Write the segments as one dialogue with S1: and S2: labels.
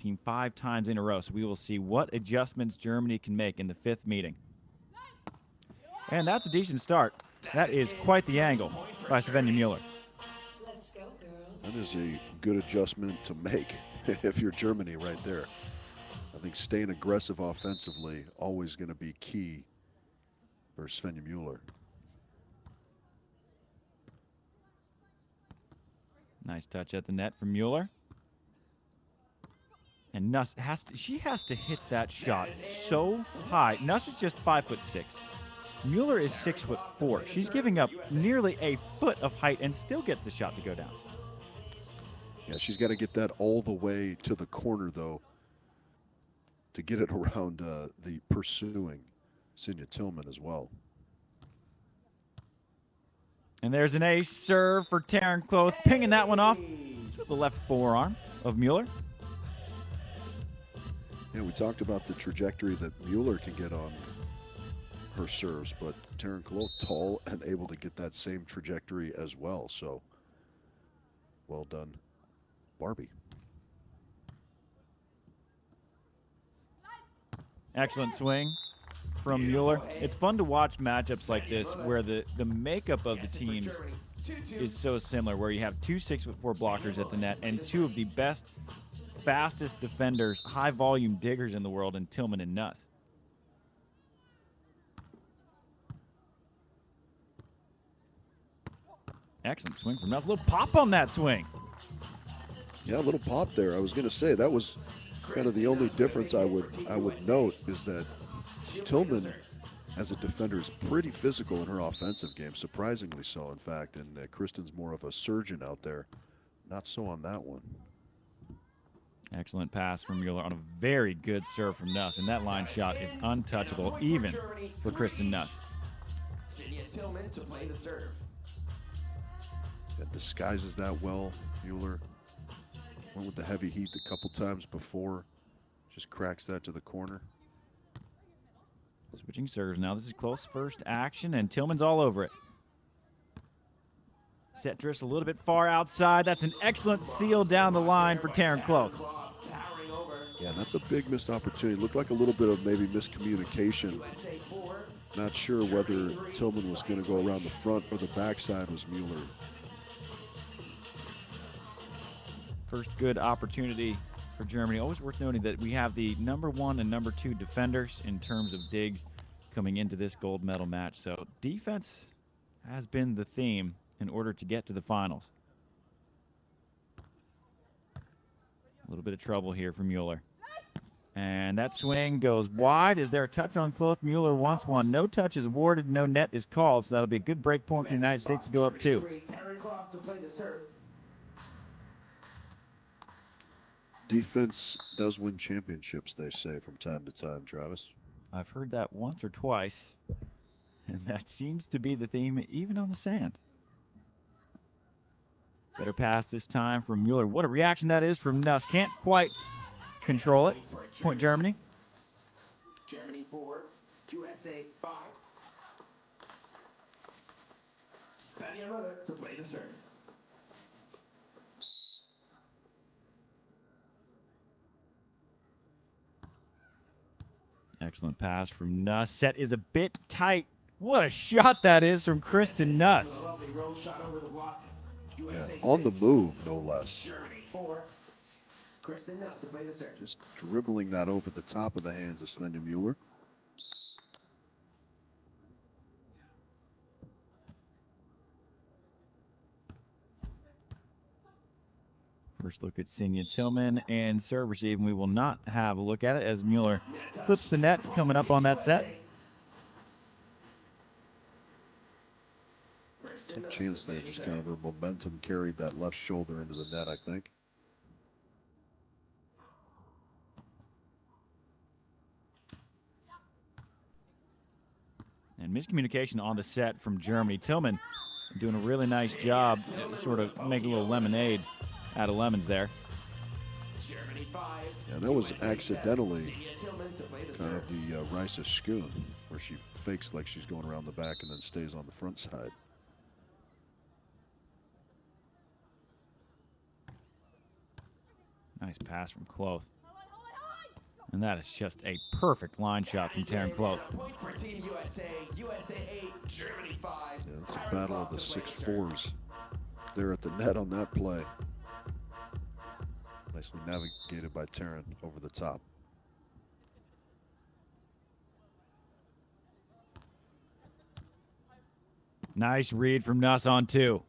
S1: team 5 times in a row. So we will see what adjustments Germany can make in the 5th meeting. And that's a decent start. That is quite the angle by Svenja Müller.
S2: That is a good adjustment to make if you're Germany right there. I think staying aggressive offensively always going to be key for Svenja Müller.
S1: Nice touch at the net from Müller. And Nuss has to hit that shot so high. Nuss is just 5'6". Müller is 6'4". She's giving up nearly a foot of height and still gets the shot to go down.
S2: Yeah, she's got to get that all the way to the corner, though, to get it around the pursuing Tillmann as well.
S1: And there's an ace serve for Kloth, pinging that one off to the left forearm of Müller.
S2: Yeah, we talked about the trajectory that Müller can get on her serves, but Kloth tall and able to get that same trajectory as well. So, well done, Barbie.
S1: Excellent swing from Müller. It's fun to watch matchups like this where the makeup of the teams is so similar, where you have 2 6'4" blockers at the net and 2 of the best, fastest defenders, high-volume diggers in the world in Tillmann and Nuss. Excellent swing from Nuss. A little pop on that swing.
S2: Yeah, a little pop there. I was going to say that was kind of the only difference I would note is that Tillmann, as a defender, is pretty physical in her offensive game, surprisingly so, in fact. And Kristen's more of a surgeon out there. Not so on that one.
S1: Excellent pass from Müller on a very good serve from Nuss, and that line shot is untouchable, even for Kristen Nuss.
S3: Tillmann to play the serve.
S2: That disguises that well. Müller went with the heavy heat a couple times before. Just cracks that to the corner.
S1: Switching serves now. This is close first action, and Tillmann's all over it. Set drifts a little bit far outside. That's an excellent seal down the line for Kloth.
S2: Yeah, that's a big missed opportunity. Looked like a little bit of maybe miscommunication. Not sure whether Tillmann was going to go around the front or the backside was Müller.
S1: First good opportunity for Germany. Always worth noting that we have the #1 and #2 defenders in terms of digs coming into this gold medal match. So defense has been the theme in order to get to the finals. A little bit of trouble here for Müller. And that swing goes wide. Is there a touch on Kloth? Müller wants one. No touch is awarded. No net is called. So that'll be a good break point for the United States to go up 2.
S2: Defense does win championships, they say, from time to time, Travis.
S1: I've heard that once or twice, and that seems to be the theme even on the sand. Better pass this time from Müller. What a reaction that is from Nuss. Can't quite control it. Point Germany.
S3: Germany 4, USA 5. Svenja Müller to play the serve.
S1: Excellent pass from Nuss. Set is a bit tight. What a shot that is from Kristen Nuss.
S2: Yeah, on the move, no less. Just dribbling that over the top of the hands of Svenja Müller.
S1: First look at Tillmann and serve receive, and we will not have a look at it as Müller clips the net coming up on that set.
S2: A chance there, just kind of her momentum carried that left shoulder into the net, I think.
S1: And miscommunication on the set from Germany. Tillmann doing a really nice job, sort of making a little lemonade out of lemons there.
S2: Yeah, that was accidentally kind of the Risa Schoon, where she fakes like she's going around the back and then stays on the front side.
S1: Nice pass from Kloth. And that is just a perfect line shot from Taryn Kloth.
S3: Point for Team USA. USA 8, Germany 5.
S2: Yeah, it's a battle of the 6'4s there at the net on that play. Nicely navigated by Taryn over the top.
S1: Nice read from Nuss on 2.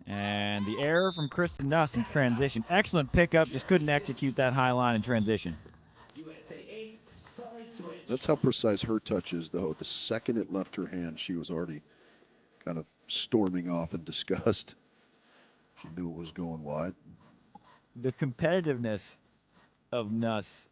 S1: And the error from Kristen Nuss in transition. Excellent pickup, just couldn't execute that high line in transition.
S3: USA 8, side switch.
S2: That's how precise her touch is, though. The second it left her hand, she was already kind of storming off in disgust. She knew it was going wide.
S1: The competitiveness of Nuss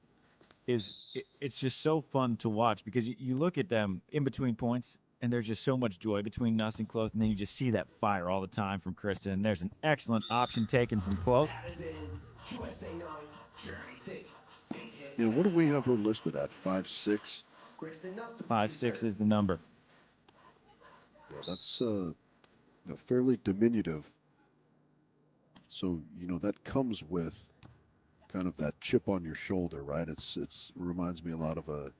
S1: it's just so fun to watch because you look at them in between points and there's just so much joy between Nuss and Kloth, and then you just see that fire all the time from Kristen. And there's an excellent option taken from Kloth.
S3: That is in USA 9, Germany 6. Big hit.
S2: You know, what do we have her listed at? 5'6"?
S3: Kristen Nuss to play the
S1: 5'6"
S3: serve.
S1: is the number.
S2: Yeah, that's fairly diminutive. So, that comes with kind of that chip on your shoulder, right? It reminds me a lot of a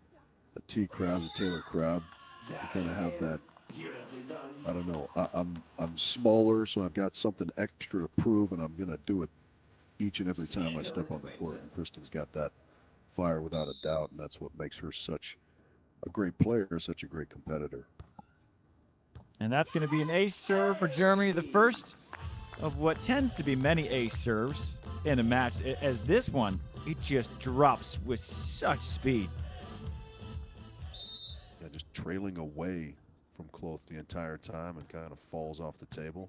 S2: T crab, a Taylor crab. You kind of have that.
S3: Beautifully done.
S2: I don't know. I'm smaller, so I've got something extra to prove, and I'm gonna do it each and every time I step on the court. And Kristen's got that fire without a doubt, and that's what makes her such a great player, such a great competitor.
S1: And that's going to be an ace serve for Germany, the first of what tends to be many ace serves in a match. As this one, it just drops with such speed.
S2: Yeah, just trailing away from Kloth the entire time and kind of falls off the table.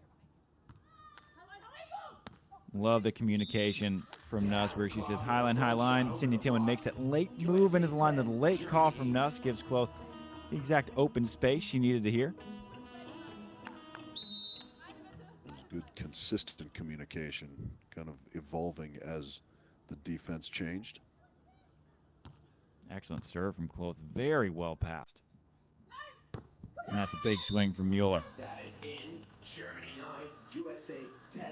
S1: Love the communication from Nuss where she says, high line. Cindy Tillmann makes that late move into the line. The late call from Nuss gives Kloth the exact open space she needed to hear.
S2: Good, consistent communication, kind of evolving as the defense changed.
S1: Excellent serve from Kloth. Very well passed. And that's a big swing from Müller.
S3: That is in Germany 9, USA 10.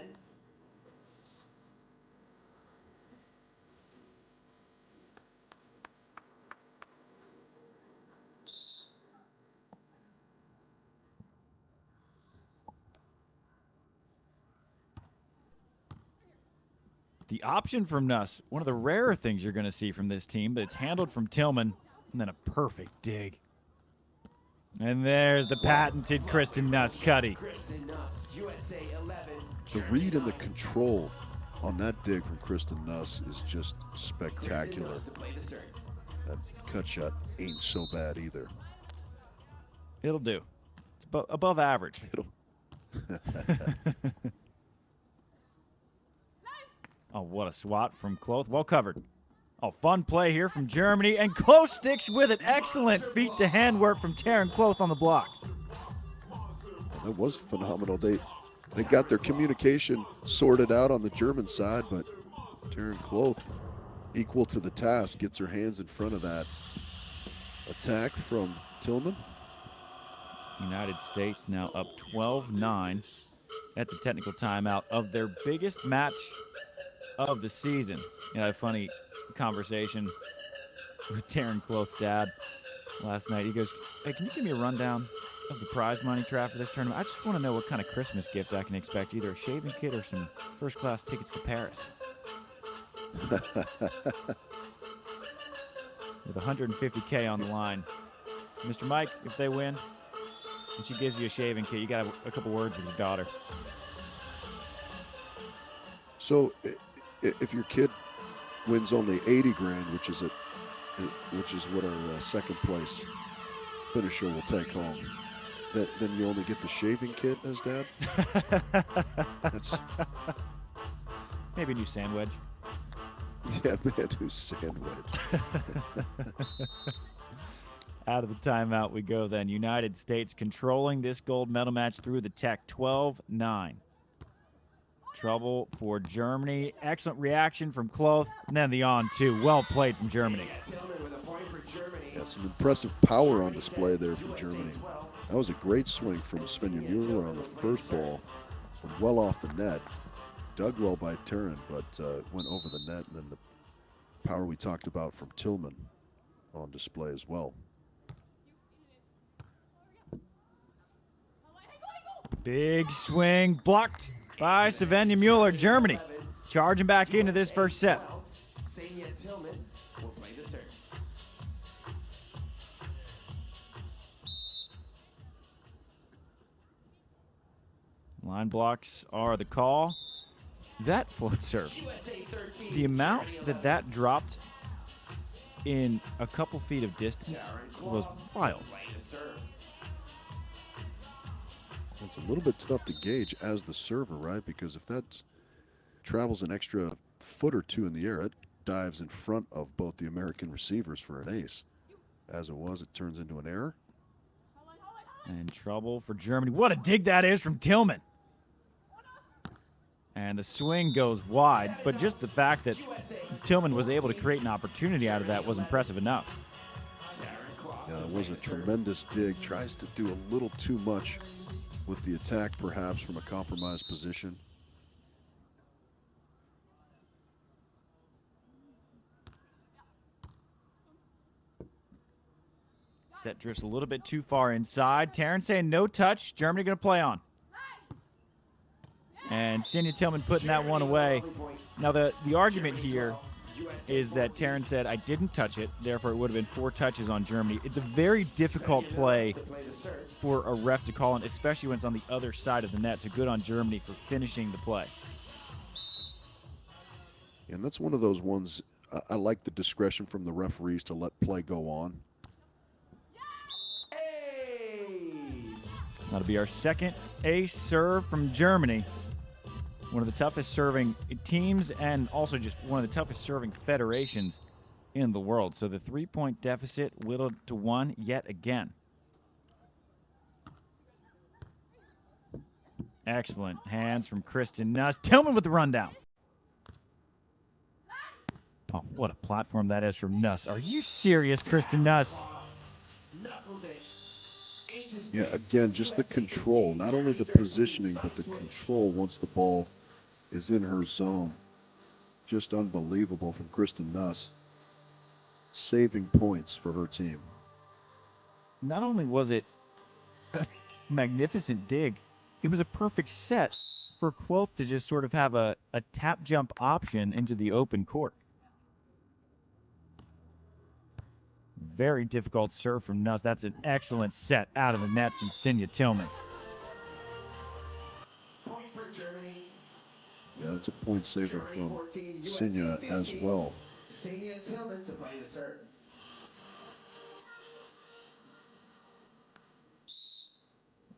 S1: The option from Nuss, one of the rarer things you're going to see from this team, but it's handled from Tillmann, and then a perfect dig. And there's the patented Kristen Nuss cutty.
S3: Kristen Nuss, USA 11.
S2: The read and the control on that dig from Kristen Nuss is just spectacular.
S3: Nuss to play the serve.
S2: That cut shot ain't so bad either.
S1: It'll do. It's above average. Oh, what a swat from Kloth. Well covered. Oh, fun play here from Germany. And Kloth sticks with it. Excellent feet-to-hand work from Taryn Kloth on the block.
S2: That was phenomenal. They got their communication sorted out on the German side, but Taryn Kloth, equal to the task, gets her hands in front of that attack from Tillmann.
S1: United States now up 12-9 at the technical timeout of their biggest match of the season. You know, a funny conversation with Taryn Kloth's dad last night. He goes, hey, can you give me a rundown of the prize money trap for this tournament? I just want to know what kind of Christmas gift I can expect, either a shaving kit or some first-class tickets to Paris. With $150K on the line. Mr. Mike, if they win, and she gives you a shaving kit, you got a couple words with your daughter.
S2: So if your kid wins only 80 grand, which is what our second place finisher will take home, then you only get the shaving kit as dad? That's
S1: Maybe a new sandwich.
S2: yeah, man, new sandwich.
S1: Out of the timeout we go then. United States controlling this gold medal match through the tech, 12-9. Trouble for Germany. Excellent reaction from Kloth. And then the on-two. Well played from Germany.
S3: Tillmann with a point for Germany.
S2: Yeah, some impressive power on display there from Germany. That was a great swing from Svenja Müller on the first ball, from well off the net. Dug well by Taryn, but went over the net, and then power we talked about from Tillmann on display as well.
S1: Big swing blocked by Svenja Müller. Germany charging back into this first set.
S3: Tillmann will play the serve.
S1: Line blocks are the call. That float serve, the amount that dropped in a couple feet of distance was wild.
S2: It's a little bit tough to gauge as the server, right? Because if that travels an extra foot or two in the air, it dives in front of both the American receivers for an ace. As it was, it turns into an error.
S1: And trouble for Germany. What a dig that is from Tillmann. And the swing goes wide, but just the fact that Tillmann was able to create an opportunity out of that was impressive enough.
S2: Yeah, it was a tremendous dig. Tries to do a little too much with the attack, perhaps, from a compromised position.
S1: Set drifts a little bit too far inside. Terrence saying no touch. Germany going to play on. And Svenja Tillmann putting that one away. Now, the argument here is that Terrence said, I didn't touch it, therefore it would have been 4 touches on Germany. It's a very difficult play for a ref to call in, especially when it's on the other side of the net. So good on Germany for finishing the play.
S2: And that's one of those ones, I like the discretion from the referees to let play go on.
S1: That'll be our second ace serve from Germany. One of the toughest serving teams and also just one of the toughest serving federations in the world. So the 3-point deficit whittled to 1 yet again. Excellent hands from Kristen Nuss. Tillmann with the rundown. Oh, what a platform that is from Nuss. Are you serious, Kristen Nuss?
S2: Yeah, again, just the control, not only the positioning, but the control once the ball is in her zone. Just unbelievable from Kristen Nuss. Saving points for her team.
S1: Not only was it a magnificent dig, it was a perfect set for Kloth to just sort of have a tap jump option into the open court. Very difficult serve from Nuss. That's an excellent set out of the net from Svenja Tillmann.
S3: Point for Germany.
S2: Yeah, it's a point saver from Svenja as well.
S3: Svenja Tillmann to play the serve.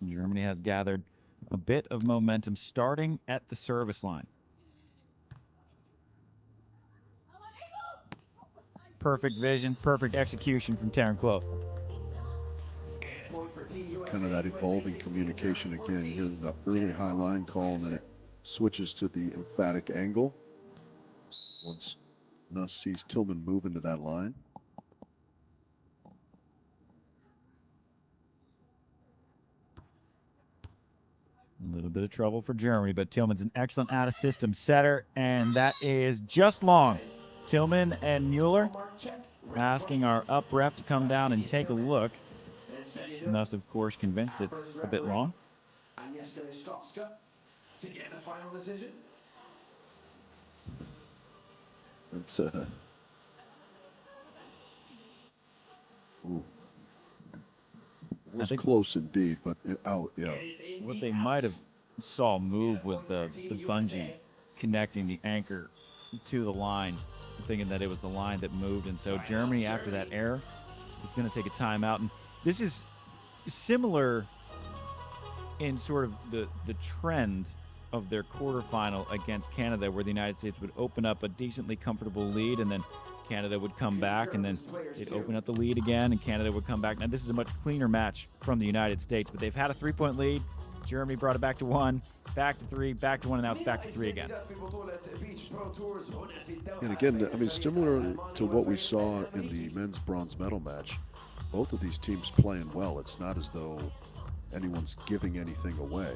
S1: Germany has gathered a bit of momentum starting at the service line. Perfect vision, perfect execution from Terrence Kloth.
S2: Kind of that evolving communication again. You hear the early high line call, and then it switches to the emphatic angle. Once Nuss sees Tillmann move into that line.
S1: A little bit of trouble for Germany, but Tillmann's an excellent out-of-system setter, and that is just long. Tillmann and Müller asking our up ref to come down and take a look. Nuss, of course, convinced it's a bit long.
S3: To get the final decision.
S2: It's it was close indeed, but out, yeah.
S1: What they might have saw move was the bungee connecting the anchor to the line, thinking that it was the line that moved. And so Germany, after that error, is going to take a timeout. And this is similar in sort of the trend of their quarterfinal against Canada, where the United States would open up a decently comfortable lead, and then Canada would come back, and then they'd open up the lead again, and Canada would come back. Now, this is a much cleaner match from the United States, but they've had a 3-point lead. Germany brought it back to 1, back to 3, back to 1, and now it's back to 3 again.
S2: And again, I mean, similar to what we saw in the men's bronze medal match, both of these teams playing well. It's not as though anyone's giving anything away.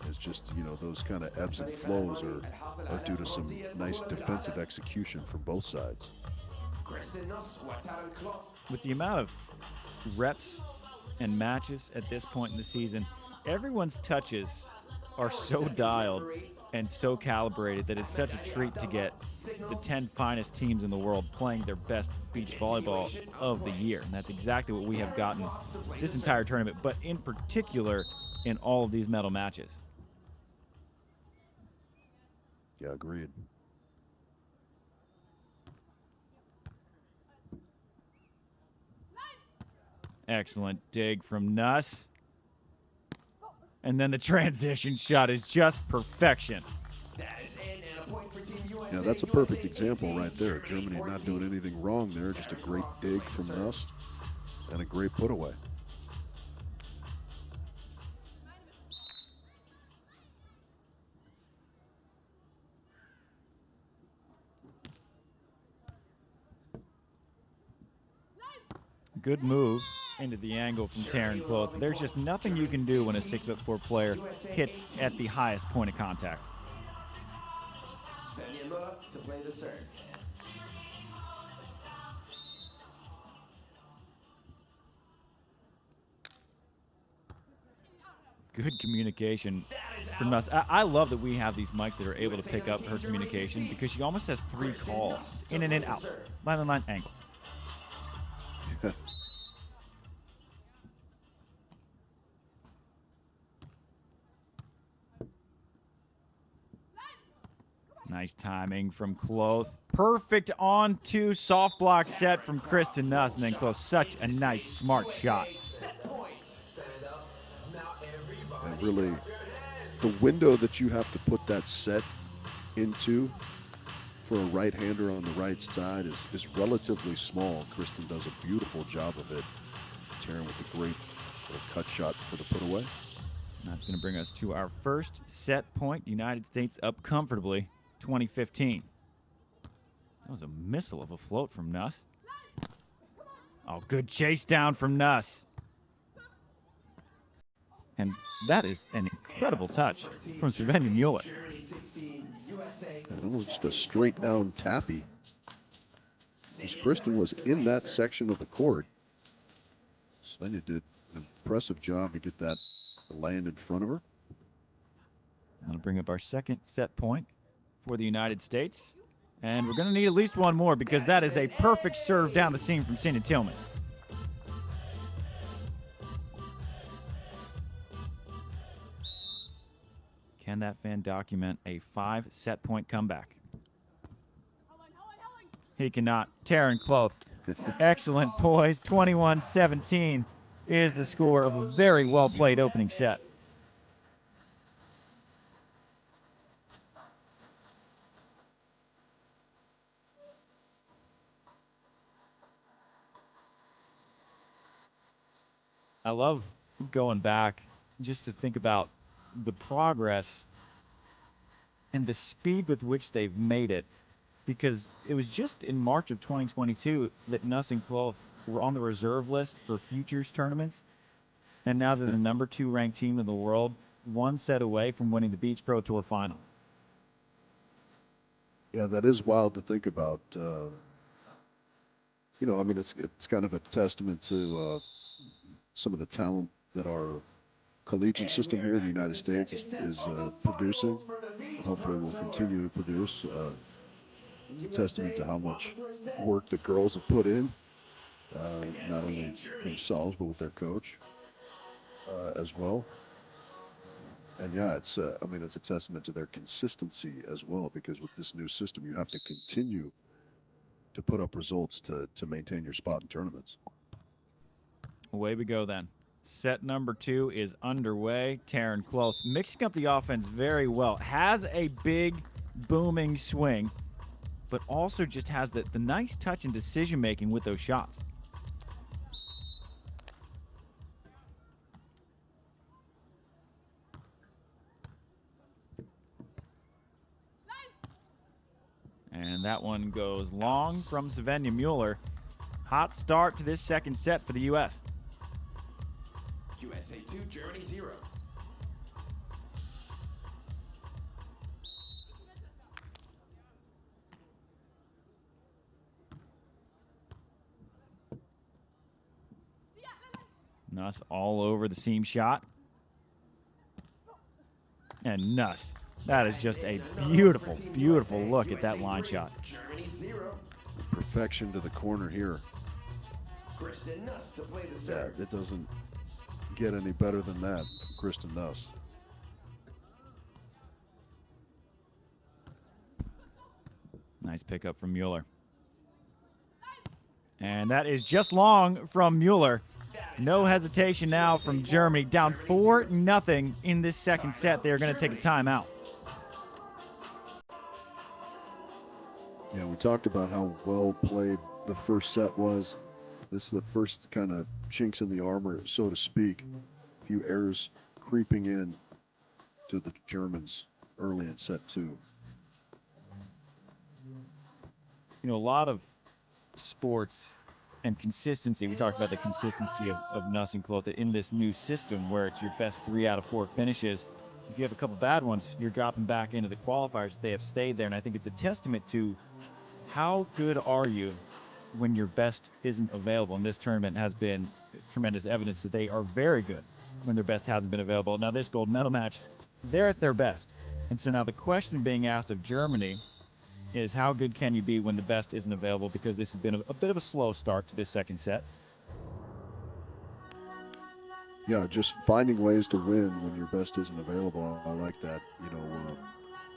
S2: It's just, you know, those kind of ebbs and flows are due to some nice defensive execution from both sides.
S1: With the amount of reps and matches at this point in the season, everyone's touches are so dialed and so calibrated that it's such a treat to get the 10 finest teams in the world playing their best beach volleyball of the year. And that's exactly what we have gotten this entire tournament, but in particular in all of these medal matches.
S2: Yeah, agreed.
S1: Excellent dig from Nuss. And then the transition shot is just perfection.
S2: Yeah, that's a perfect example right there. Germany not doing anything wrong there. Just a great dig from Nuss and a great put away.
S1: Good move into the angle from Kloth. There's just nothing you can do when a 6'4" player hits at the highest point of contact.
S3: Müller to play the serve.
S1: Good communication from us. I love that we have these mics that are able to pick up her communication because she almost has 3 calls. In and in, out. Line on line, angle. Nice timing from Kloth. Perfect on-2 soft block set from Kristen Nuss. And then Kloth, such a nice, smart shot.
S2: And really, the window that you have to put that set into for a right-hander on the right side is relatively small. Kristen does a beautiful job of it. Taryn with a great little cut shot for the put away.
S1: That's going to bring us to our first set point. United States up comfortably, 2015. That was a missile of a float from Nuss. Oh, good chase down from Nuss. And that is an incredible touch from Svenja Müller.
S2: Almost just a straight down tappy. As Kristen was in that section of the court, Svenja did an impressive job to get that land in front of her.
S1: That'll bring up our second set point for the United States. And we're going to need at least one more because that is a perfect serve down the seam from Cindy Tillmann. Can that fan document a 5-set point comeback? He cannot. Taryn Kloth. Excellent poise. 21-17 is the score of a very well-played opening set. I love going back just to think about the progress and the speed with which they've made it, because it was just in March of 2022 that Nuss and Kloth were on the reserve list for futures tournaments, and now they're the number 2 ranked team in the world, 1 set away from winning the Beach Pro Tour final.
S2: Yeah, that is wild to think about. You know, I mean, it's kind of a testament to some of the talent that our collegiate system here in the United States is producing. Hopefully we'll continue to produce. A testament to how much work the girls have put in, not only themselves, but with their coach as well. And yeah, it's I mean, it's a testament to their consistency as well, because with this new system, you have to continue to put up results to maintain your spot in tournaments.
S1: Away we go then. Set number 2 is underway. Taryn Kloth mixing up the offense very well. Has a big, booming swing, but also just has the nice touch and decision-making with those shots. And that one goes long from Svenja Müller. Hot start to this second set for the U.S.
S3: USA 2, Germany 0.
S1: Nuss all over the seam shot. And Nuss. That is just a beautiful, beautiful look at that line shot.
S2: Perfection to the corner here. Yeah, it doesn't get any better than that from Kristen Nuss.
S1: Nice pickup from Müller. And that is just long from Müller. No hesitation now from Germany. Down 4-0 in this second set. They're going to take a timeout.
S2: Yeah, we talked about how well played the first set was. This is the first kind of chinks in the armor, so to speak. A few errors creeping in to the Germans early in set 2.
S1: You know, a lot of sports and consistency. We talked about the consistency of Nuss and Kloth in this new system where it's your best 3 out of 4 finishes. If you have a couple bad ones, you're dropping back into the qualifiers. They have stayed there, and I think it's a testament to how good are you when your best isn't available. And this tournament has been tremendous evidence that they are very good when their best hasn't been available. Now this gold medal match, they're at their best. And so now the question being asked of Germany is how good can you be when the best isn't available, because this has been a bit of a slow start to this second set.
S2: Yeah, just finding ways to win when your best isn't available. I like that. You know,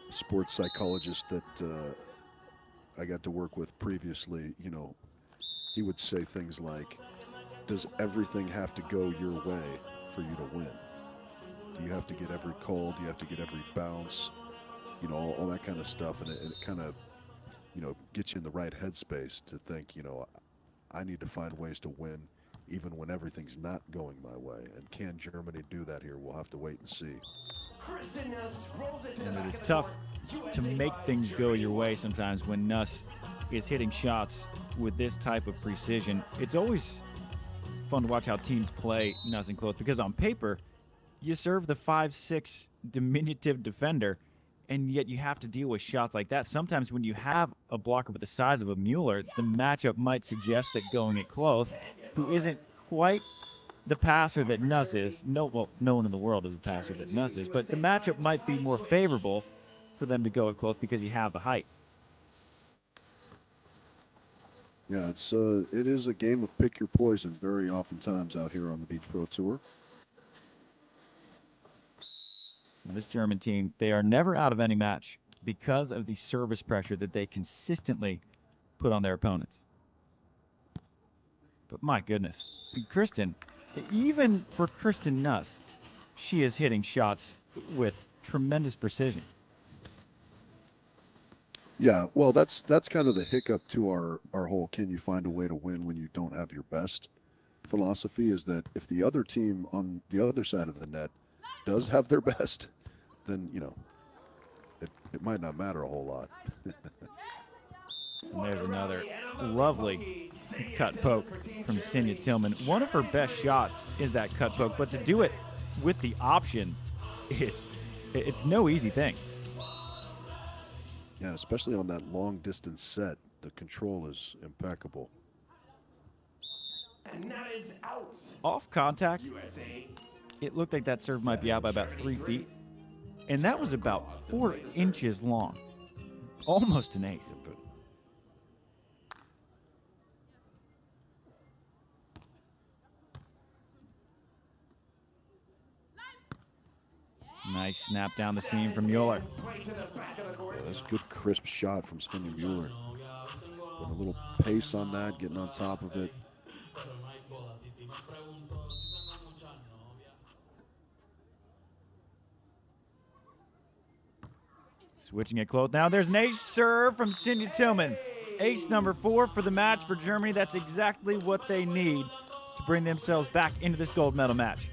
S2: sports psychologist that I got to work with previously, you know, he would say things like, does everything have to go your way for you to win? Do you have to get every call? Do you have to get every bounce? You know, all that kind of stuff. And it kind of, you know, gets you in the right headspace to think, you know, I need to find ways to win even when everything's not going my way. And can Germany do that here? We'll have to wait and see.
S1: And it is tough to make things go your way sometimes when Nuss is hitting shots with this type of precision. It's always fun to watch how teams play Nuss and Kloth, because on paper, you serve the 5'6" diminutive defender, and yet you have to deal with shots like that. Sometimes when you have a blocker with the size of a Müller, the matchup might suggest that going at Kloth, who isn't quite the passer that Nuss is. No one in the world is a passer that Nuss is, but the matchup might be more favorable for them to go at Kloth because you have the height.
S2: Yeah, it is a game of pick your poison very oftentimes out here on the Beach Pro Tour.
S1: This German team, they are never out of any match because of the service pressure that they consistently put on their opponents. But my goodness, Kristen, even for Kristen Nuss, she is hitting shots with tremendous precision.
S2: Yeah, well, that's kind of the hiccup to our whole can you find a way to win when you don't have your best philosophy, is that if the other team on the other side of the net does have their best, then, you know, it might not matter a whole lot.
S1: And there's another lovely cut poke from Sinja Tillmann. One of her best shots is that cut poke, but to do it with the option it's no easy thing.
S2: Yeah, especially on that long distance set, the control is impeccable.
S3: And that is out.
S1: Off contact,
S3: USA.
S1: it looked like that serve might be out by about 3 feet. And that was about 4 inches long. Almost an ace. Nice snap down the seam from Müller.
S2: Yeah, that's a good crisp shot from Svenja Müller. Put a little pace on that, getting on top of it.
S1: Switching it Kloth now. There's an ace serve from Sinja Tillmann. Ace number 4 for the match for Germany. That's exactly what they need to bring themselves back into this gold medal match.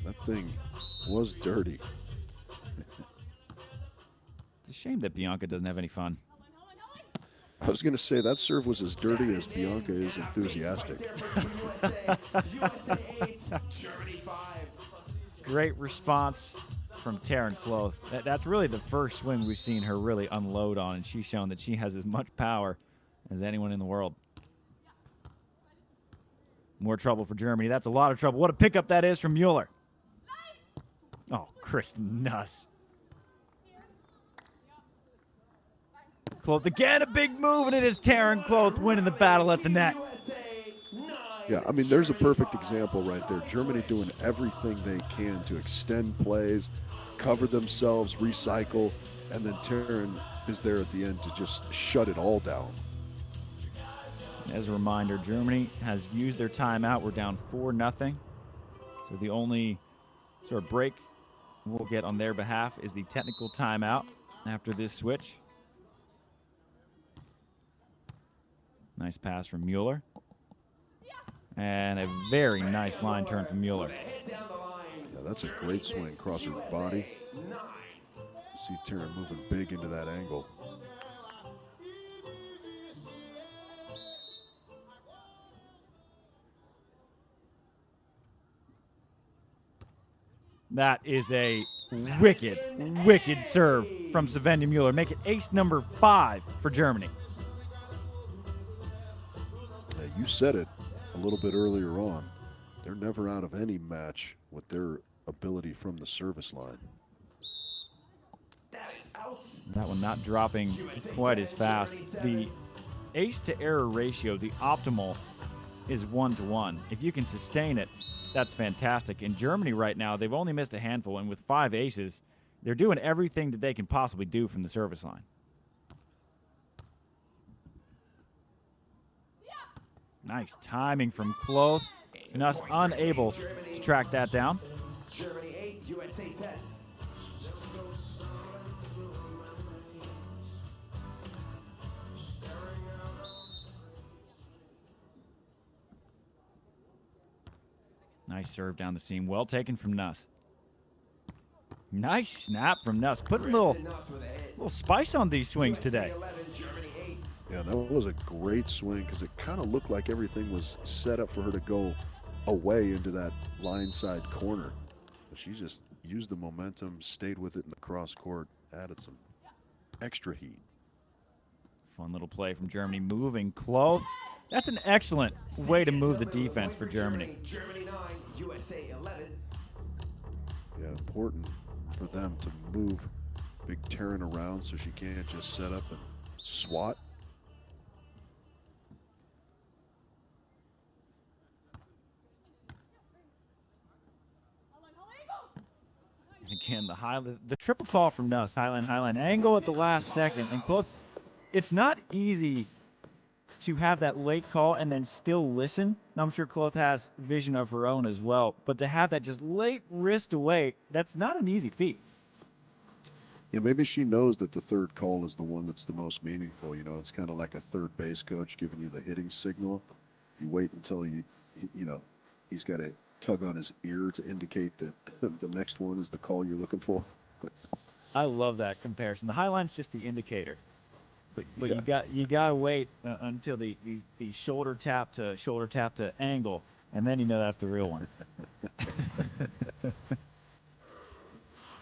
S2: That thing was dirty.
S1: It's a shame that Bianca doesn't have any fun.
S2: I was going to say that serve was as dirty as Bianca is enthusiastic.
S1: Great response from Taryn Kloth. That's really the first swing we've seen her really unload on, and she's shown that she has as much power as anyone in the world. More trouble for Germany. That's a lot of trouble. What a pickup that is from Müller. Oh, Kristen Nuss. Kloth again, a big move, and it is Taryn Kloth winning the battle at the net.
S2: Yeah, I mean, there's a perfect example right there. Germany doing everything they can to extend plays, cover themselves, recycle, and then Taryn is there at the end to just shut it all down.
S1: As a reminder, Germany has used their timeout. We're down 4-0. So the only sort of break we'll get on their behalf is the technical timeout after this switch. Nice pass from Müller. And a very nice line turn from Müller.
S2: Yeah, that's a great swing across her body. See Taryn moving big into that angle.
S1: That is a wicked, wicked serve from Svenja Müller. Make it ace number 5 for Germany.
S2: You said it a little bit earlier on. They're never out of any match with their ability from the service line.
S1: That one not dropping quite as fast. The ace to error ratio, the optimal, is 1-to-1. If you can sustain it, that's fantastic. In Germany right now, they've only missed a handful, and with 5 aces, they're doing everything that they can possibly do from the service line. Nice timing from Kloth. Nuss unable to track that down.
S3: Germany 8, USA 10.
S1: Nice serve down the seam. Well taken from Nuss. Nice snap from Nuss. Putting a little spice on these swings today.
S2: Yeah, that was a great swing because it kind of looked like everything was set up for her to go away into that line side corner. But she just used the momentum, stayed with it in the cross court, added some extra heat.
S1: Fun little play from Germany, moving Kloth. That's an excellent way to move the defense for Germany.
S3: Germany 9, USA 11.
S2: Yeah, important for them to move Big Taryn around so she can't just set up and swat.
S1: Again, the triple call from Nuss, Highline angle at the last second, and Kloth. It's not easy to have that late call and then still listen. I'm sure Kloth has vision of her own as well, but to have that just late wrist away, that's not an easy feat.
S2: Yeah, maybe she knows that the third call is the one that's the most meaningful. You know, it's kind of like a third base coach giving you the hitting signal. You wait until he's got to tug on his ear to indicate that the next one is the call you're looking for.
S1: I love that comparison. The high line's just the indicator, but
S2: Yeah.
S1: you gotta wait until the shoulder tap to angle, and then you know that's the real one.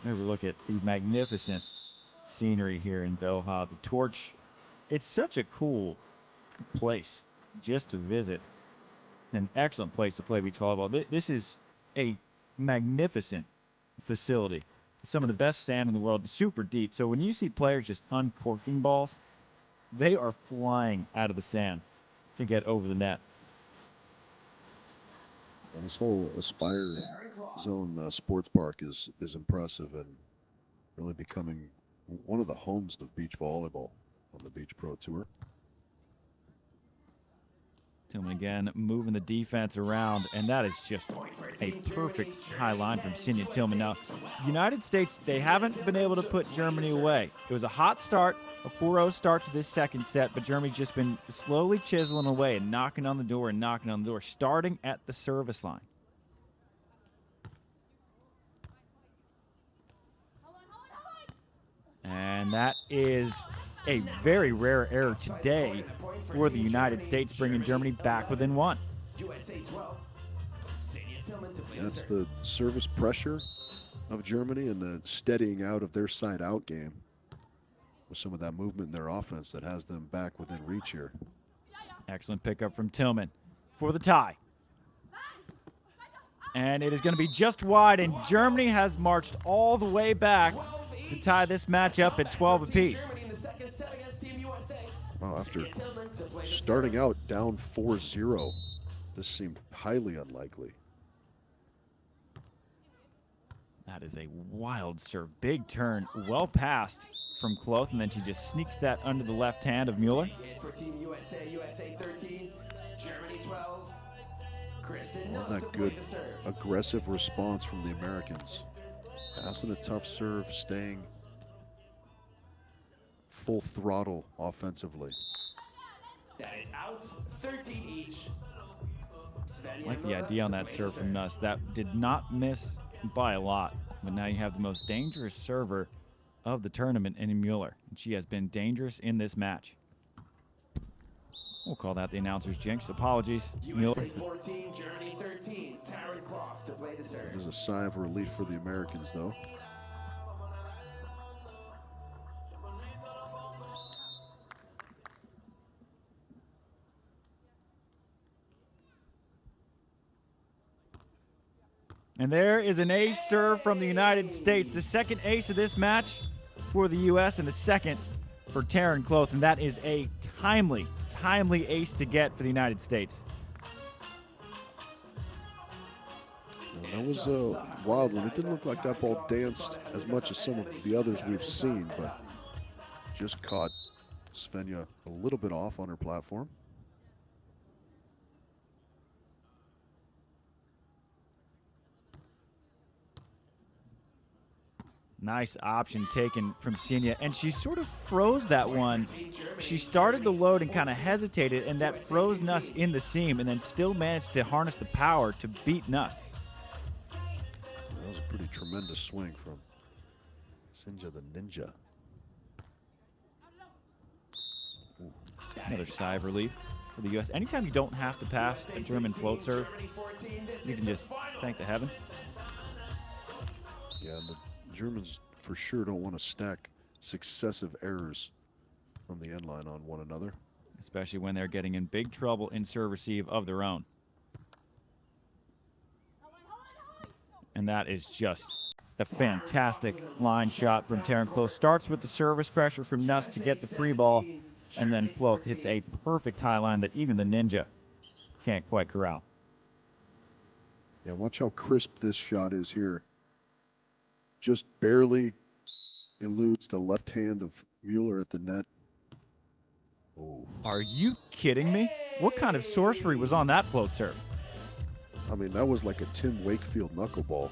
S1: Maybe look at the magnificent scenery here in Doha. The torch, it's such a cool place just to visit. An excellent place to play beach volleyball. This is a magnificent facility. Some of the best sand in the world, super deep. So when you see players just uncorking balls, they are flying out of the sand to get over the net.
S2: And this whole Aspire Zone sports park is impressive and really becoming one of the homes of beach volleyball on the Beach Pro Tour.
S1: Tillmann again moving the defense around, and that is just a perfect high line from Sinja Tillmann. Now, United States, they haven't been able to put Germany away. It was a hot start, a 4-0 start to this second set, but Germany's just been slowly chiseling away and knocking on the door, starting at the service line. And that is a very rare error today for the United States, bringing Germany back within 1.
S2: That's the service pressure of Germany and the steadying out of their side-out game with some of that movement in their offense that has them back within reach here.
S1: Excellent pickup from Tillmann for the tie. And it is going to be just wide, and Germany has marched all the way back to tie this matchup at 12 apiece.
S2: Wow, after starting out down 4-0, this seemed highly unlikely.
S1: That is a wild serve. Big turn, well passed from Kloth, and then she just sneaks that under the left hand of Müller.
S3: For Team USA, USA 13, Germany 12.
S2: Love that good aggressive response from the Americans. Passing a tough serve, staying full throttle offensively.
S3: That is out, 13 each.
S1: I like the idea on that serve from Nuss. That did not miss by a lot, but now you have the most dangerous server of the tournament in Müller, and she has been dangerous in this match. We'll call that the announcer's jinx. Apologies,
S3: USA
S1: Müller.
S3: 14, Germany 13. Kloth to play the serve.
S2: There's a sigh of relief for the Americans, though.
S1: And there is an ace serve from the United States. The second ace of this match for the U.S. and the second for Kloth, and that is a timely ace to get for the United States.
S2: Well, that was a wild one. It didn't look like that ball danced as much as some of the others we've seen, but just caught Svenja a little bit off on her platform.
S1: Nice option taken from Svenja, and she sort of froze that one. She started to load and kind of hesitated, and that froze Nuss in the seam, and then still managed to harness the power to beat Nuss.
S2: That was a pretty tremendous swing from Svenja the Ninja. Ooh.
S1: Another sigh of relief for the U.S. Anytime you don't have to pass a German float serve, you can just thank the heavens.
S2: Yeah, and the Germans for sure don't want to stack successive errors from the end line on one another.
S1: Especially when they're getting in big trouble in serve receive of their own. And that is just a fantastic line shot from Kloth. Starts with the service pressure from Nuss to get the free ball, and then Kloth hits a perfect high line that even the Ninja can't quite corral.
S2: Yeah, watch how crisp this shot is here. Just barely eludes the left hand of Müller at the net. Oh.
S1: Are you kidding me? What kind of sorcery was on that float serve?
S2: I mean, that was like a Tim Wakefield knuckleball.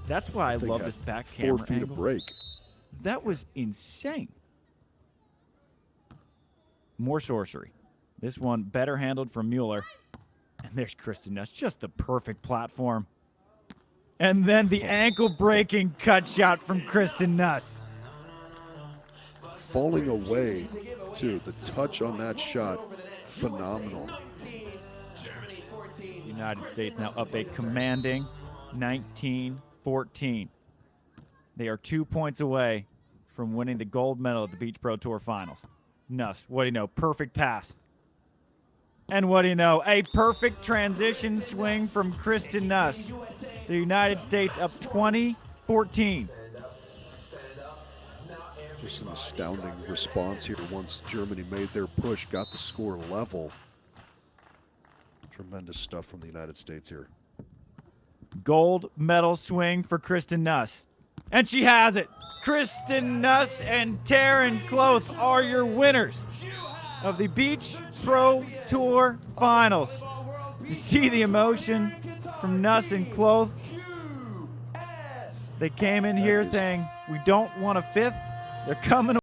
S1: That's why I love this back camera
S2: 4 feet
S1: angle.
S2: of break.
S1: That was insane. More sorcery. This one better handled from Müller. And there's Kristen Nuss, just the perfect platform. And then the ankle-breaking cut shot from Kristen Nuss.
S2: Falling away, too. The touch on that shot, phenomenal.
S1: United States now up a commanding 19-14. They are 2 points away from winning the gold medal at the Beach Pro Tour Finals. Nuss, what do you know? Perfect pass. And what do you know? A perfect transition swing from Kristen Nuss. The United States up 20-14.
S2: Just an astounding response here once Germany made their push, got the score level. Tremendous stuff from the United States here.
S1: Gold medal swing for Kristen Nuss. And she has it. Kristen Nuss and Kloth are your winners of the Beach Pro Tour Finals. You see the emotion from Nuss and Kloth. They came in here saying, we don't want a fifth. They're coming